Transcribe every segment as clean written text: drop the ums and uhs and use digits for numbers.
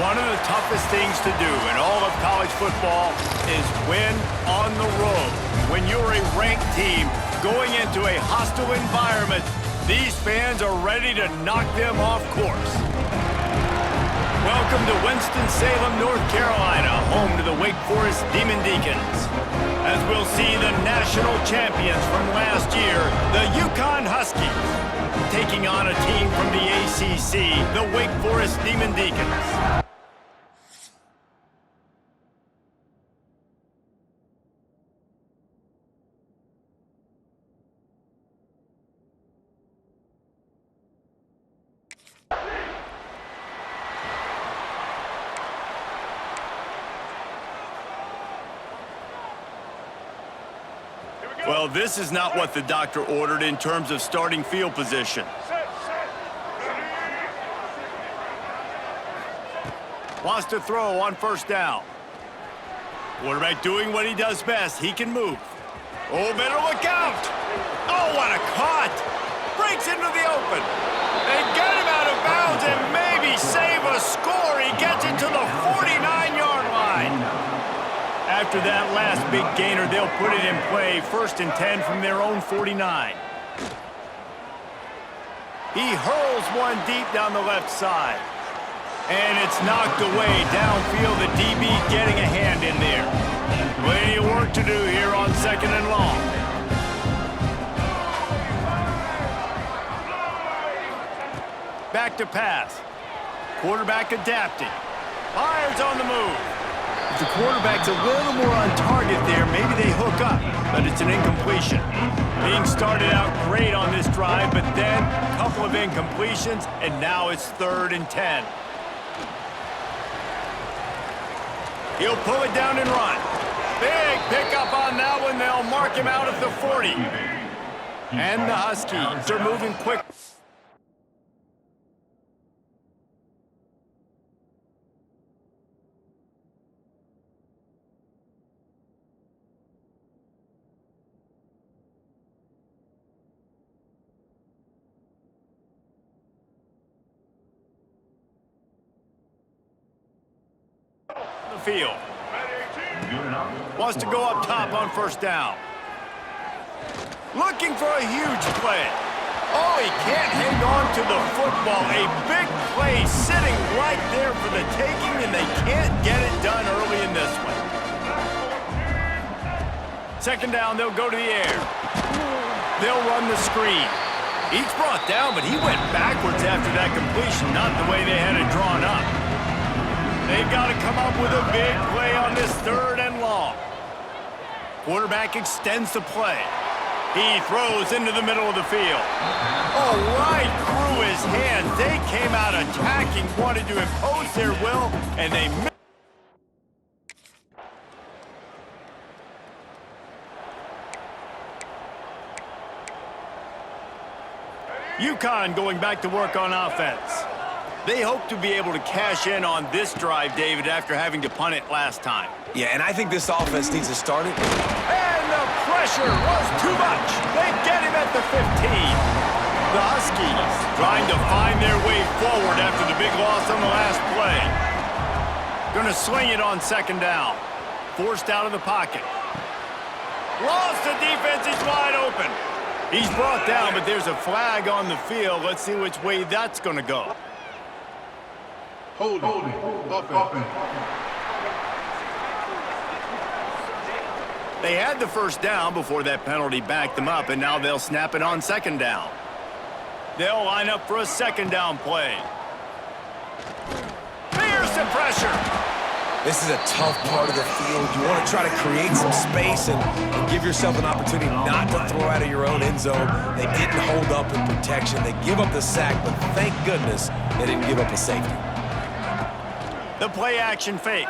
One of the toughest things to do in all of college football is win on the road. When you're a ranked team going into a hostile environment, these fans are ready to knock them off course. Welcome to Winston-Salem, North Carolina, home to the Wake Forest Demon Deacons. As we'll see the national champions from last year, the UConn Huskies, taking on a team from the ACC, the Wake Forest Demon Deacons. Well, this is not what the doctor ordered in terms of starting field position. Wants to throw on first down. Quarterback doing what he does best. He can move. Oh, better look out. Oh, what a caught. Breaks into the open. They get him out of bounds and maybe save a score. He gets it to the 49-yard line. After that last big gainer, they'll put it in play. 1st and 10 from their own 49. He hurls one deep down the left side. And it's knocked away downfield. The DB getting a hand in there. Plenty of work to do here on 2nd and long. Back to pass. Quarterback adapting. Fires on the move. If the quarterback's a little more on target there, maybe they hook up, but it's an incompletion. Being started out great on this drive, but then a couple of incompletions, and now it's 3rd and 10. He'll pull it down and run. Big pickup on that one. They'll mark him out at the 40. And the Huskies are moving quick. Field. Wants to go up top on first down. Looking for a huge play. Oh, he can't hang on to the football. A big play sitting right there for the taking, and they can't get it done early in this one. 2nd down, they'll go to the air. They'll run the screen. He's brought down, but he went backwards after that completion, not the way they had it drawn up. They've got to come up with a big play on this 3rd and long. Quarterback extends the play. He throws into the middle of the field. Oh, right through his hands. They came out attacking, wanted to impose their will, and they missed. UConn going back to work on offense. They hope to be able to cash in on this drive, David, after having to punt it last time. Yeah, and I think this offense needs to start it. And the pressure was too much. They get him at the 15. The Huskies trying to find their way forward after the big loss on the last play. Going to swing it on 2nd down. Forced out of the pocket. Lost the defense. He's wide open. He's brought down, but there's a flag on the field. Let's see which way that's going to go. Hold it. Offense. They had the 1st down before that penalty backed them up, and now they'll snap it on 2nd down. They'll line up for a 2nd down play. There's the pressure. This is a tough part of the field. You want to try to create some space and give yourself an opportunity not to throw out of your own end zone. They didn't hold up in protection. They give up the sack, but thank goodness they didn't give up a safety. The play action fake.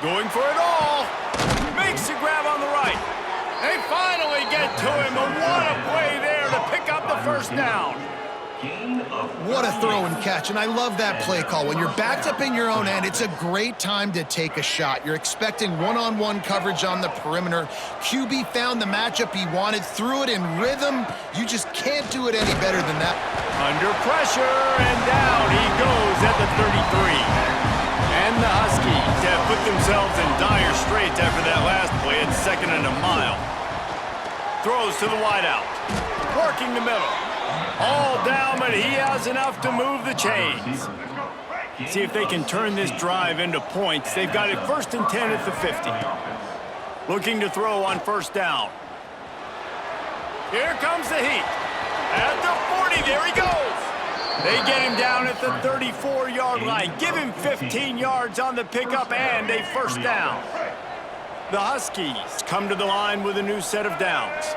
Going for it all. Makes the grab on the right. They finally get to him, but what a play there to pick up the 1st down. What a throw and catch, and I love that play call. When you're backed up in your own end, it's a great time to take a shot. You're expecting one-on-one coverage on the perimeter. QB found the matchup he wanted, threw it in rhythm. You just can't do it any better than that. Under pressure, and down he goes at the 33. And the Huskies have put themselves in dire straits after that last play at 2nd and a mile. Throws to the wideout. Working the middle. All down, but he has enough to move the chains. See if they can turn this drive into points. They've got it 1st and 10 at the 50. Looking to throw on 1st down. Here comes the heat. At the 40, there he goes. They get him down at the 34-yard line. Give him 15 yards on the pickup and a 1st down. The Huskies come to the line with a new set of downs.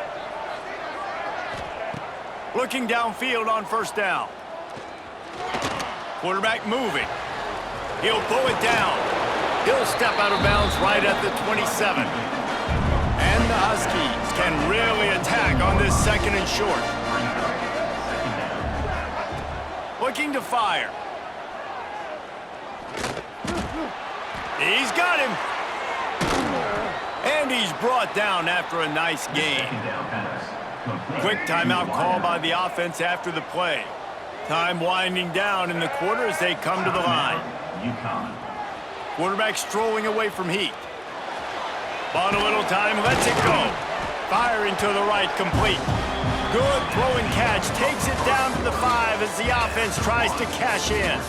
Looking downfield on 1st down. Quarterback moving. He'll pull it down. He'll step out of bounds right at the 27. And the Huskies can really attack on this 2nd and short. Looking to fire. He's got him. And he's brought down after a nice gain. Quick timeout call by the offense after the play. Time winding down in the quarter as they come to the line. Quarterback strolling away from heat. Bought a little time, lets it go. Firing to the right, complete. Good throw and catch, takes it down to the 5 as the offense tries to cash in.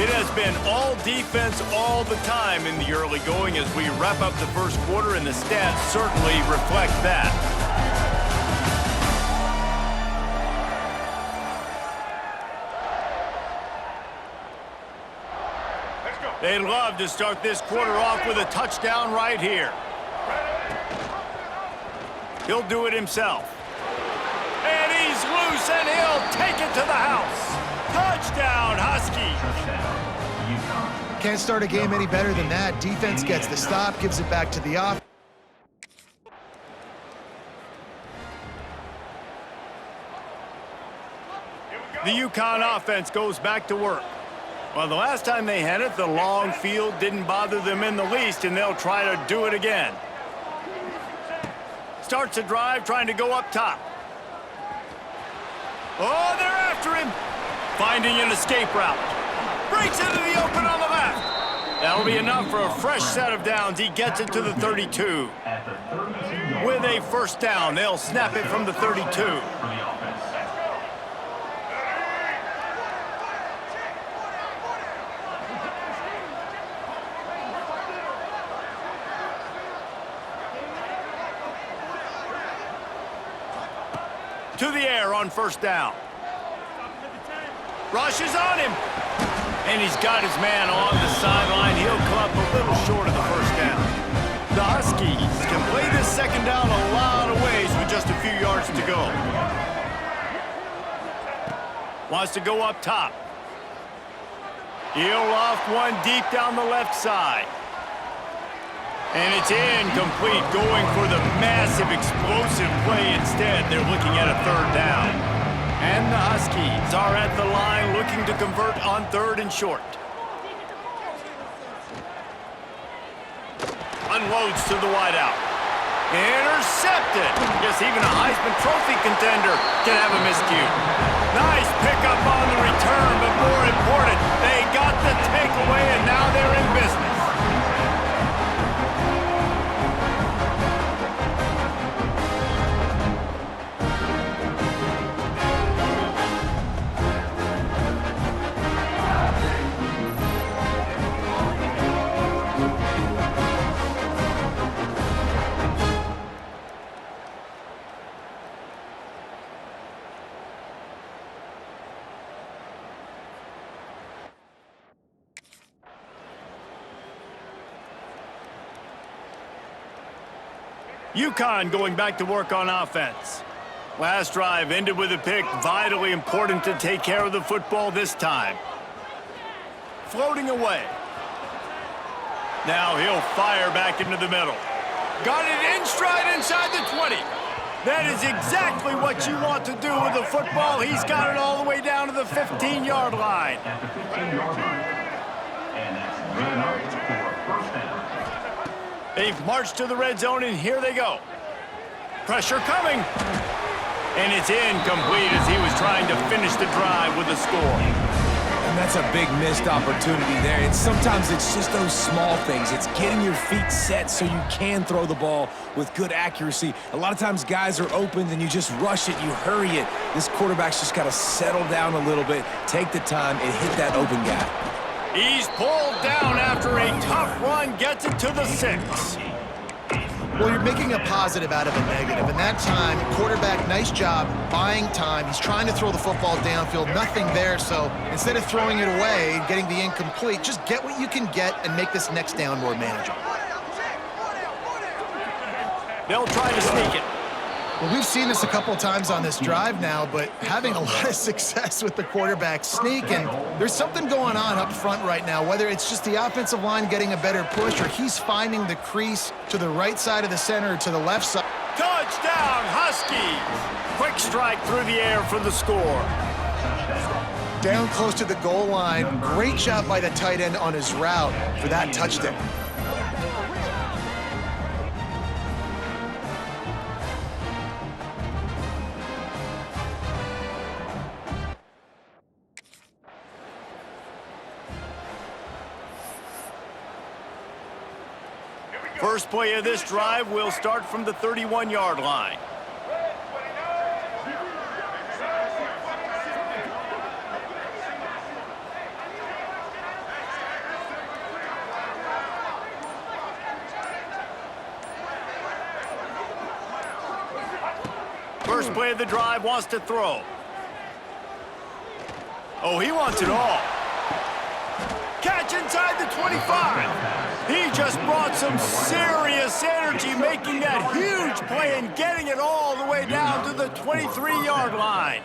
It has been all defense all the time in the early going as we wrap up the 1st quarter, and the stats certainly reflect that. They'd love to start this quarter off with a touchdown right here. He'll do it himself. And he's loose, and he'll take it to the house. Touchdown, Huskies. Can't start a game any better than that. Defense gets the stop, gives it back to the offense. The UConn offense goes back to work. Well, the last time they had it, the long field didn't bother them in the least, and they'll try to do it again. Starts a drive trying to go up top. Oh, they're after him. Finding an escape route. Breaks into the open on the left. That'll be enough for a fresh set of downs. He gets it to the 32. With a 1st down, they'll snap it from the 32. To the air on 1st down. Rushes on him. And he's got his man along the sideline. He'll come up a little short of the 1st down. The Huskies can play this 2nd down a lot of ways with just a few yards to go. Wants to go up top. He'll loft one deep down the left side. And it's incomplete, going for the massive explosive play instead. They're looking at a 3rd down. And the Huskies are at the line looking to convert on 3rd and short. Unloads to the wideout. Intercepted. Guess even a Heisman Trophy contender can have a miscue. Nice pickup on the return, but more important, they got the takeaway, and now they're in business. UConn going back to work on offense. Last drive ended with a pick. Vitally important to take care of the football this time. Floating away. Now he'll fire back into the middle. Got it in stride inside the 20. That is exactly what you want to do with the football. He's got it all the way down to the 15-yard line. They've marched to the red zone, and here they go. Pressure coming. And it's incomplete as he was trying to finish the drive with a score. And that's a big missed opportunity there. And sometimes it's just those small things. It's getting your feet set so you can throw the ball with good accuracy. A lot of times guys are open, and you just rush it, you hurry it. This quarterback's just got to settle down a little bit, take the time, and hit that open guy. He's pulled down after a tough run, gets it to the 6. Well, you're making a positive out of a negative. And that time, quarterback, nice job buying time. He's trying to throw the football downfield, nothing there. So instead of throwing it away and getting the incomplete, just get what you can get and make this next down more manageable. They'll try to sneak it. Well, we've seen this a couple times on this drive now, but having a lot of success with the quarterback sneak, and there's something going on up front right now, whether it's just the offensive line getting a better push or he's finding the crease to the right side of the center or to the left side. Touchdown, Huskies! Quick strike through the air for the score. Down close to the goal line. Great job by the tight end on his route for that touchdown. First play of this drive will start from the 31-yard line. First play of the drive wants to throw. Oh, he wants it all. Catch inside the 25. He just brought some serious energy, making that huge play and getting it all the way down to the 23-yard line.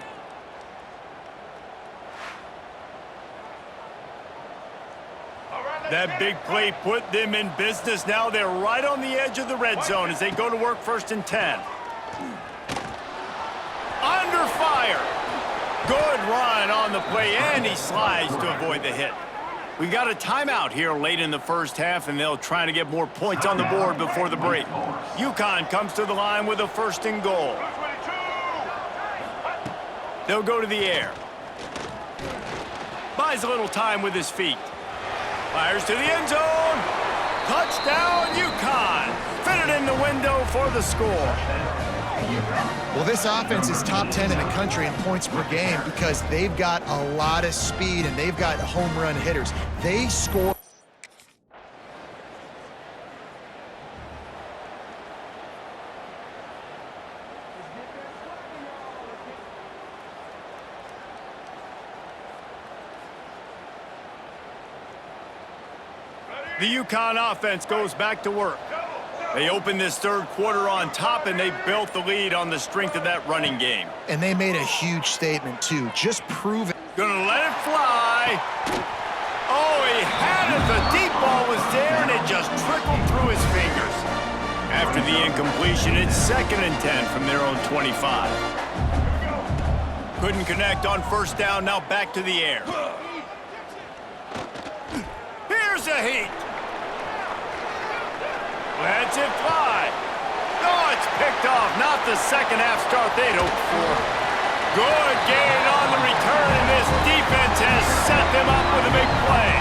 That big play put them in business. Now they're right on the edge of the red zone as they go to work 1st and 10. Under fire. Good run on the play, and he slides to avoid the hit. We got a timeout here late in the first half, and they'll try to get more points on the board before the break. UConn comes to the line with a 1st and goal. They'll go to the air. Buys a little time with his feet. Fires to the end zone. Touchdown, UConn. Fitted in the window for the score. Well, this offense is top 10 in the country in points per game because they've got a lot of speed and they've got home run hitters. They score. The UConn offense goes back to work. They opened this third quarter on top, and they built the lead on the strength of that running game. And they made a huge statement, too. Just prove it. Gonna let it fly. Oh, he had it. The deep ball was there, and it just trickled through his fingers. After the incompletion, it's 2nd and 10 from their own 25. Couldn't connect on 1st down. Now back to the air. Here's a heat. Lets it fly. Oh, it's picked off. Not the second half start they'd hoped for. Good gain on the return, and this defense has set them up with a big play.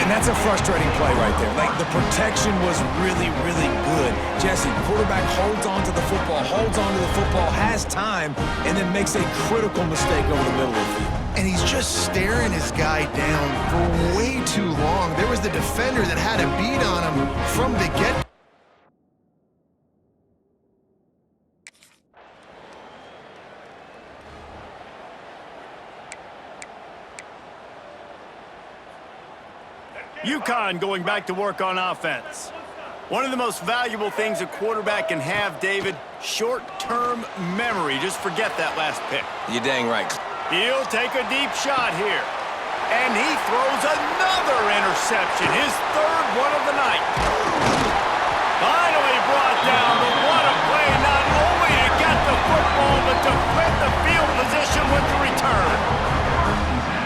And that's a frustrating play right there. Like, the protection was really, really good. Jesse, quarterback holds on to the football, has time, and then makes a critical mistake over the middle of the field. And he's just staring his guy down for way too long. There was the defender that had a beat on him from the get. UConn going back to work on offense. One of the most valuable things a quarterback can have, David, short-term memory. Just forget that last pick. You're dang right. He'll take a deep shot here. And he throws another interception, his 3rd one of the night. Finally brought down, but what a play, not only to get the football, but to flip the field position with the return.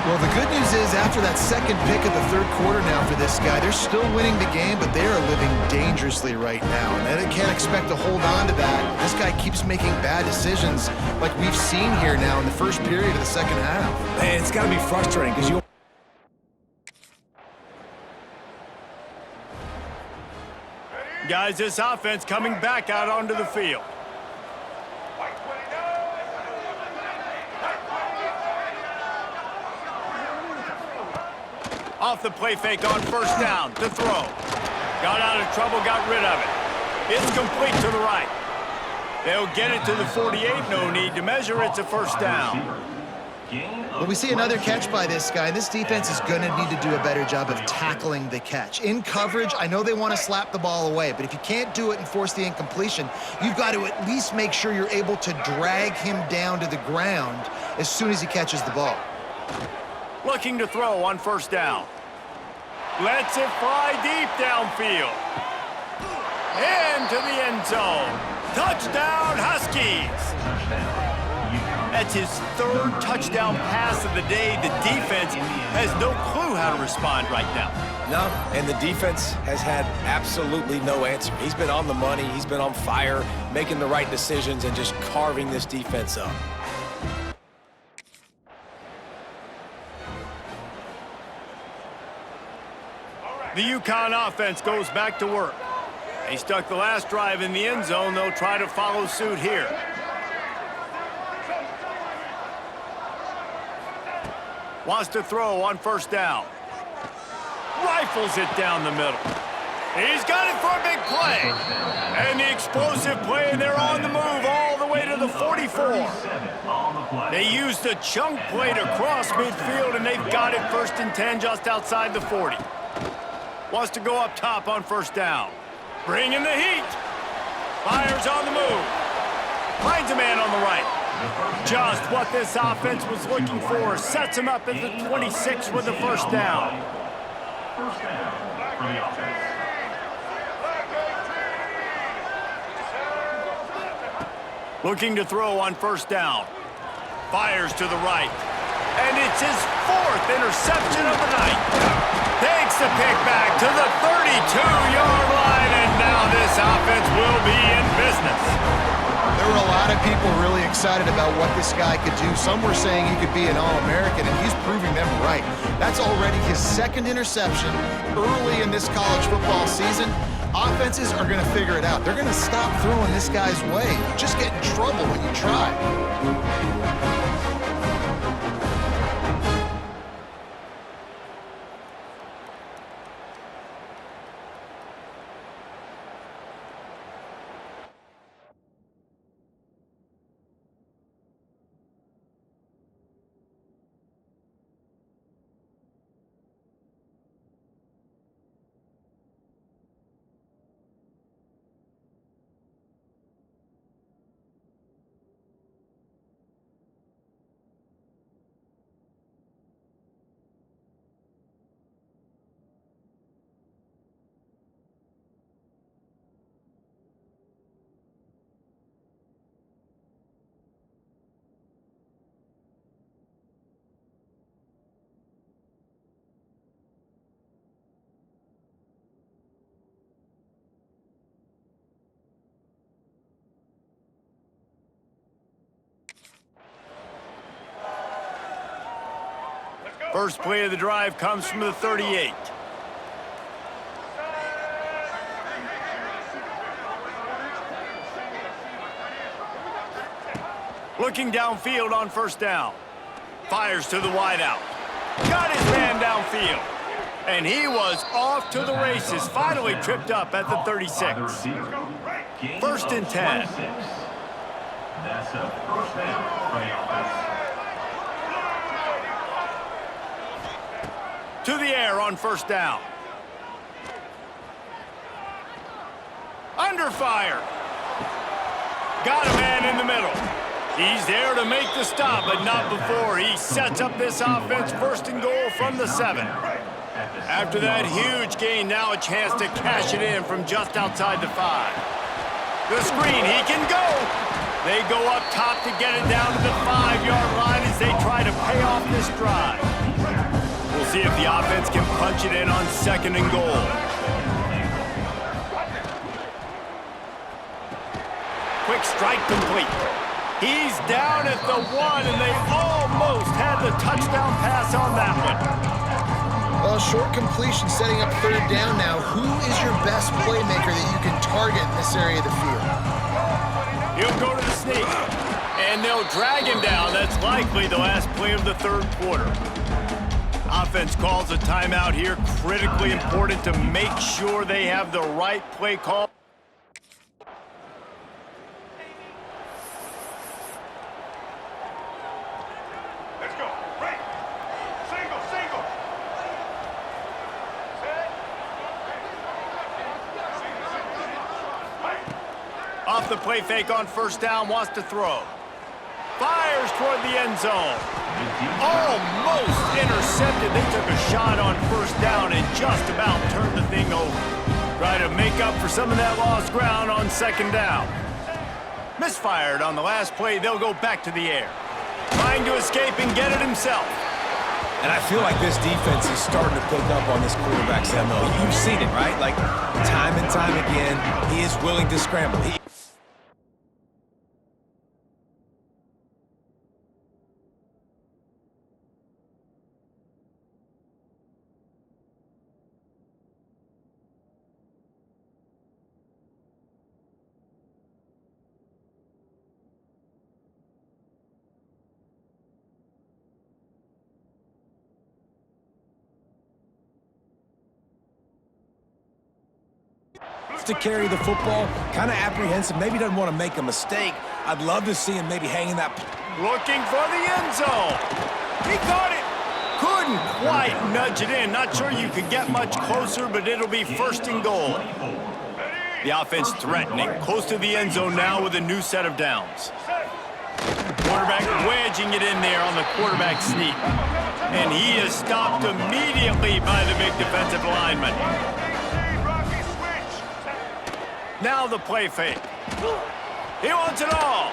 Well, the good news is after that second pick of the third quarter now for this guy, they're still winning the game, but they are living dangerously right now. And they can't expect to hold on to that. This guy keeps making bad decisions like we've seen here now in the first period of the second half. Man, it's got to be frustrating because you... Guys, this offense coming back out onto the field. Off the play fake on first down to throw. Got out of trouble, got rid of it. It's complete to the right. They'll get it to the 48, no need to measure. It's a first down. Well, we see another catch by this guy. This defense is going to need to do a better job of tackling the catch. In coverage, I know they want to slap the ball away, but if you can't do it and force the incompletion, you've got to at least make sure you're able to drag him down to the ground as soon as he catches the ball. Looking to throw on first down. Lets it fly deep downfield. Into the end zone. Touchdown, Huskies. That's his third touchdown pass of the day. The defense has no clue how to respond right now. No, and the defense has had absolutely no answer. He's been on the money. He's been on fire, making the right decisions and just carving this defense up. The UConn offense goes back to work. They stuck the last drive in the end zone. They'll try to follow suit here. Wants to throw on first down. Rifles it down the middle. He's got it for a big play. And the explosive play, and they're on the move all the way to the 44. They used a chunk play to cross midfield, and they've got it 1st and 10 just outside the 40. Wants to go up top on first down. Bringing the heat. Fires on the move. Finds a man on the right. Just what this offense was looking for. Sets him up at the 26 with the first down. First down for the offense. Looking to throw on first down. Fires to the right. And it's his 4th interception of the night. Takes the pick back to the 32-yard line, and now this offense will be in business. There were a lot of people really excited about what this guy could do. Some were saying he could be an All-American, and he's proving them right. That's already his 2nd interception early in this college football season. Offenses are going to figure it out. They're going to stop throwing this guy's way. You just get in trouble when you try. First play of the drive comes from the 38. Looking downfield on first down. Fires to the wideout. Got his man downfield. And he was off to the races. Finally tripped up at the 36. 1st and 10. That's a first down for the offense. To the air on first down. Under fire. Got a man in the middle. He's there to make the stop, but not before. He sets up this offense 1st and goal from the 7. After that huge gain, now a chance to cash it in from just outside the 5. The screen, he can go. They go up top to get it down to the 5-yard line as they try to pay off this drive. see if the offense can punch it in on 2nd and goal. Quick strike complete. He's down at the 1, and they almost had the touchdown pass on that one. Well, short completion setting up 3rd down now. Who is your best playmaker that you can target in this area of the field? He'll go to the sneak, and they'll drag him down. That's likely the last play of the 3rd quarter. Offense calls a timeout here. Critically important to make sure they have the right play call. Let's go. Right. Single, single. Off the play fake on 1st down, wants to throw. Fires toward the end zone. Almost intercepted. They took a shot on 1st down and just about turned the thing over. Try to make up for some of that lost ground on 2nd down. Misfired on the last play. They'll go back to the air. Trying to escape and get it himself. And I feel like this defense is starting to pick up on this quarterback's MO. You've seen it, right? Like, time and time again, he is willing to scramble. To carry the football, kind of apprehensive, maybe doesn't want to make a mistake. I'd love to see him maybe hanging that. Looking for the end zone. He caught it. Couldn't quite nudge it in. Not sure you could get much closer, but it'll be 1st and goal. The offense threatening, close to the end zone now with a new set of downs. Quarterback wedging it in there on the quarterback sneak. And he is stopped immediately by the big defensive lineman. Now the play fake. He wants it all.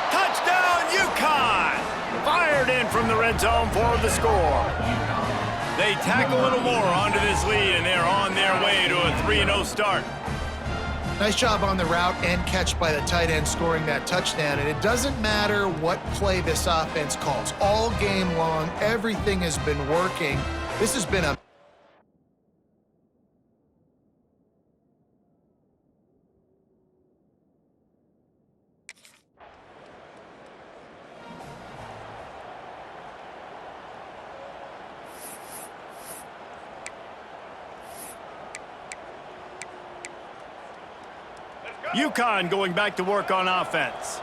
Touchdown, UConn! Fired in from the red zone for the score. They tack a little more onto this lead, and they're on their way to a 3-0 start. Nice job on the route and catch by the tight end scoring that touchdown. And it doesn't matter what play this offense calls. All game long, everything has been working. This has been a UConn going back to work on offense.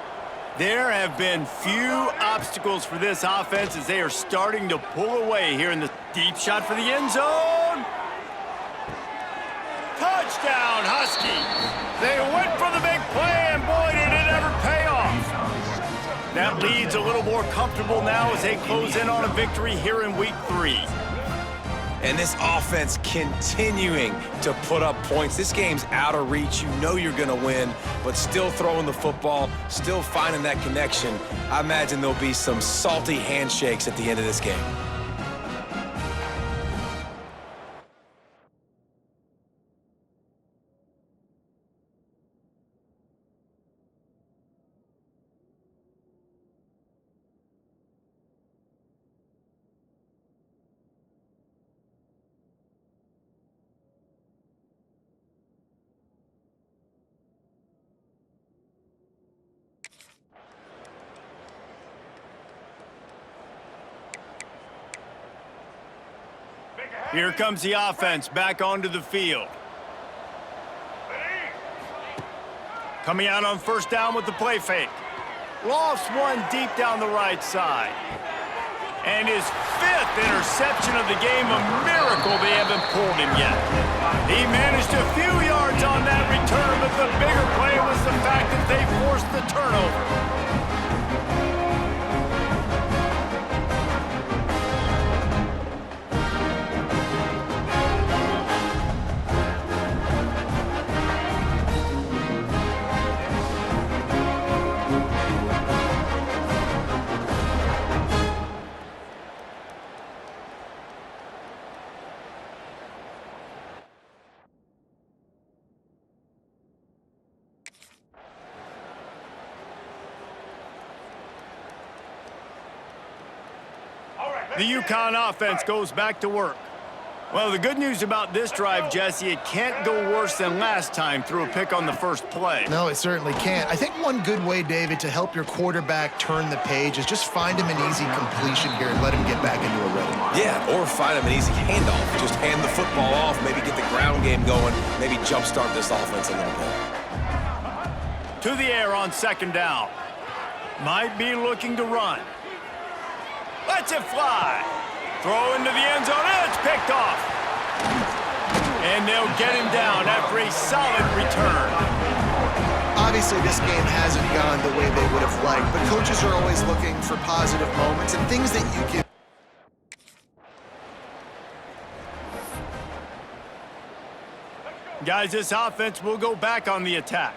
There have been few obstacles for this offense as they are starting to pull away here in the deep shot for the end zone. Touchdown, Huskies. They went for the big play, and boy, did it ever pay off. That lead's a little more comfortable now as they close in on a victory here in week 3. And this offense continuing to put up points. This game's out of reach. You know you're going to win, but still throwing the football, still finding that connection. I imagine there'll be some salty handshakes at the end of this game. Here comes the offense back onto the field. Coming out on 1st down with the play fake. Lofts one deep down the right side. And his 5th interception of the game, a miracle they haven't pulled him yet. He managed a few yards on that return, but the bigger play was the fact that they forced the turnover. The UConn offense goes back to work. Well, the good news about this drive, Jesse, it can't go worse than last time through a pick on the first play. No, it certainly can't. I think one good way, David, to help your quarterback turn the page is just find him an easy completion here and let him get back into a rhythm. Yeah, or find him an easy handoff. Just hand the football off, maybe get the ground game going, maybe jumpstart this offense a little bit. To the air on second down. Might be looking to run. Lets it fly. Throw into the end zone, and it's picked off. And they'll get him down after a solid return. Obviously, this game hasn't gone the way they would have liked, but coaches are always looking for positive moments and things that you can... Guys, this offense will go back on the attack.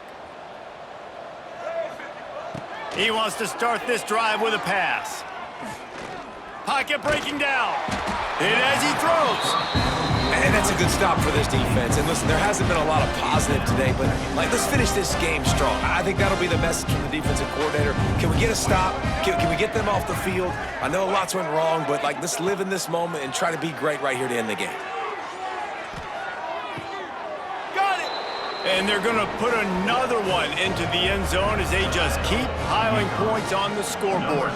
He wants to start this drive with a pass. Pocket breaking down. And as he throws. And that's a good stop for this defense. And listen, there hasn't been a lot of positive today, but let's finish this game strong. I think that'll be the message from the defensive coordinator. Can we get a stop? Can we get them off the field? I know lots went wrong, but let's live in this moment and try to be great right here to end the game. Got it. And they're going to put another one into the end zone as they just keep piling points on the scoreboard.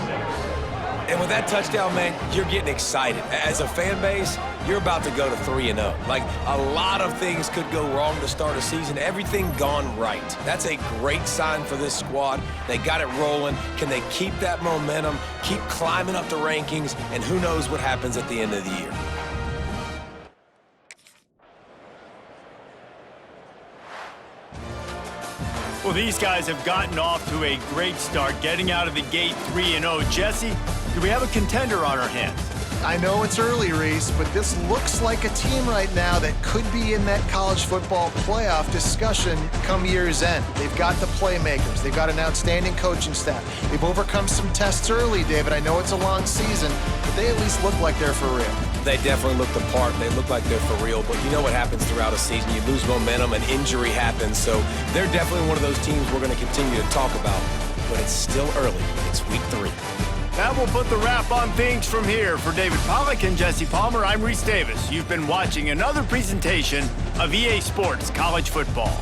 And with that touchdown, man, you're getting excited. As a fan base, you're about to go to 3-0. Like, a lot of things could go wrong to start a season. Everything gone right. That's a great sign for this squad. They got it rolling. Can they keep that momentum, keep climbing up the rankings, and who knows what happens at the end of the year. Well, these guys have gotten off to a great start, getting out of the gate 3-0. Jesse, do we have a contender on our hands? I know it's early, Reese, but this looks like a team right now that could be in that college football playoff discussion come year's end. They've got the playmakers. They've got an outstanding coaching staff. They've overcome some tests early, David. I know it's a long season, but they at least look like they're for real. They definitely look the part. They look like they're for real. But you know what happens throughout a season. You lose momentum, an injury happens. So they're definitely one of those teams we're going to continue to talk about. But it's still early. It's week 3. That will put the wrap on things from here. For David Pollack and Jesse Palmer, I'm Reese Davis. You've been watching another presentation of EA Sports College Football.